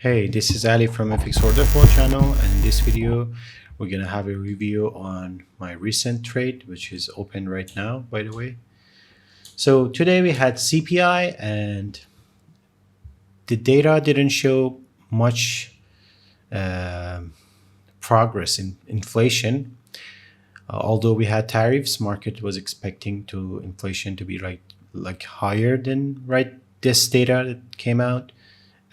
Hey, this is Ali from FX Order Flow channel, and in this video we're gonna have a review on my recent trade, which is open right now, by the way. So today we had CPI, and the data didn't show much progress in inflation. Although we had tariffs, market was expecting to inflation to be like higher than this data that came out,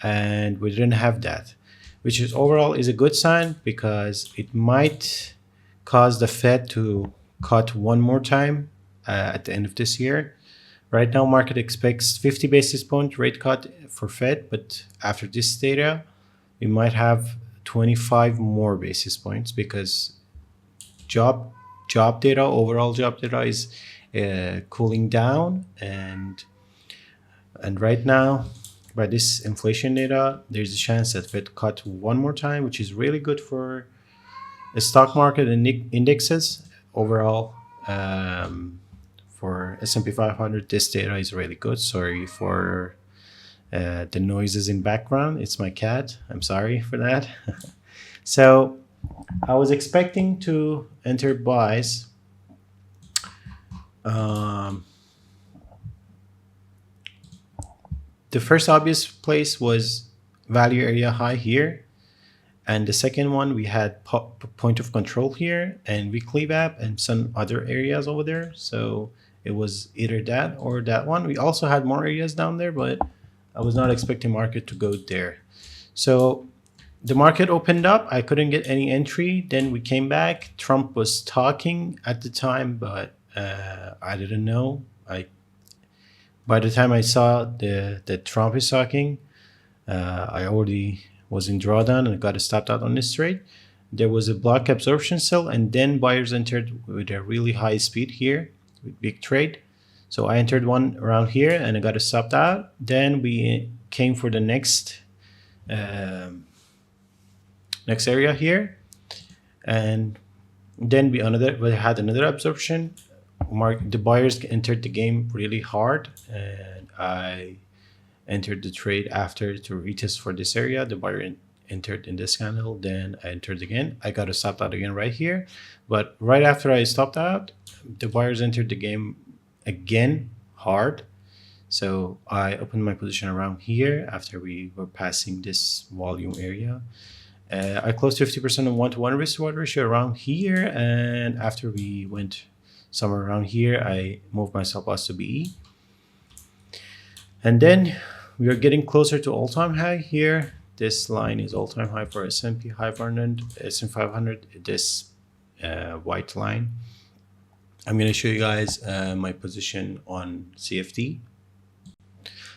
and we didn't have that, which is overall is a good sign because it might cause the Fed to cut one more time at the end of this year. Right now, market expects 50 basis point rate cut for Fed, but after this data, we might have 25 more basis points because job data, overall job data is cooling down, and right now, by this inflation data, there's a chance that Fed cut one more time, which is really good for the stock market and indexes overall. For S&P 500, this data is really good. Sorry for the noises in background. It's my cat. I'm sorry for that. So I was expecting to enter buys. The first obvious place was value area high here. And the second one, we had point of control here and weekly VAP and some other areas over there. So it was either that or that one. We also had more areas down there, but I was not expecting market to go there. So the market opened up. I couldn't get any entry. Then we came back. Trump was talking at the time, but I didn't know. By the time I saw that Trump is talking, I already was in drawdown and got stopped out on this trade. There was a block absorption sell, and then buyers entered with a really high speed here with big trade. So I entered one around here and I got stopped out. Then we came for the next area here, and then we had another absorption. The buyers entered the game really hard, and I entered the trade after to retest for this area. The buyer entered in this candle, then I entered again. I got a stopped out again right here, but right after I stopped out, the buyers entered the game again hard. So I opened my position around here after we were passing this volume area. I closed 50% on 1-to-1 risk-reward ratio around here, and after we went somewhere around here, I moved my stop loss to BE. And then we are getting closer to all-time high here. This line is all-time high for S&P 500, S&P 500, this white line. I'm going to show you guys my position on CFD.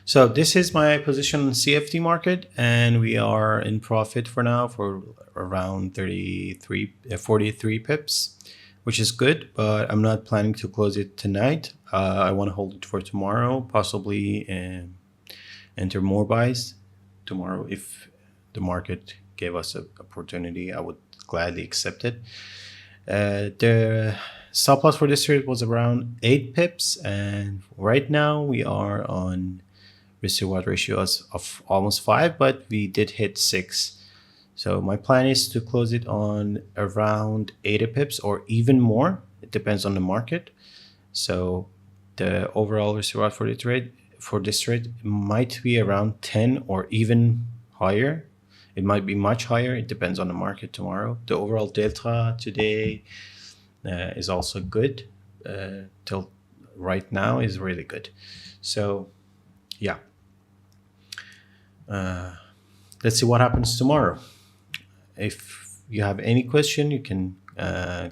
So this is my position on CFD market, and we are in profit for now for around 43 pips, which is good, but I'm not planning to close it tonight. I want to hold it for tomorrow, possibly enter more buys tomorrow. If the market gave us an opportunity, I would gladly accept it. The stop loss for this trade was around 8 pips, and right now we are on risk-reward ratios of almost 5, but we did hit 6. So my plan is to close it on around 80 pips or even more. It depends on the market. So the overall risk-reward for this trade might be around 10 or even higher. It might be much higher. It depends on the market tomorrow. The overall delta today is also good. Till right now is really good. So yeah. Let's see what happens tomorrow. If you have any question, you can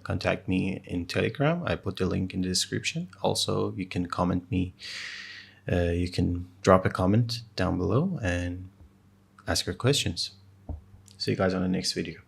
contact me in Telegram. I put the link in the description. Also, you can comment me. You can drop a comment down below and ask your questions. See you guys on the next video.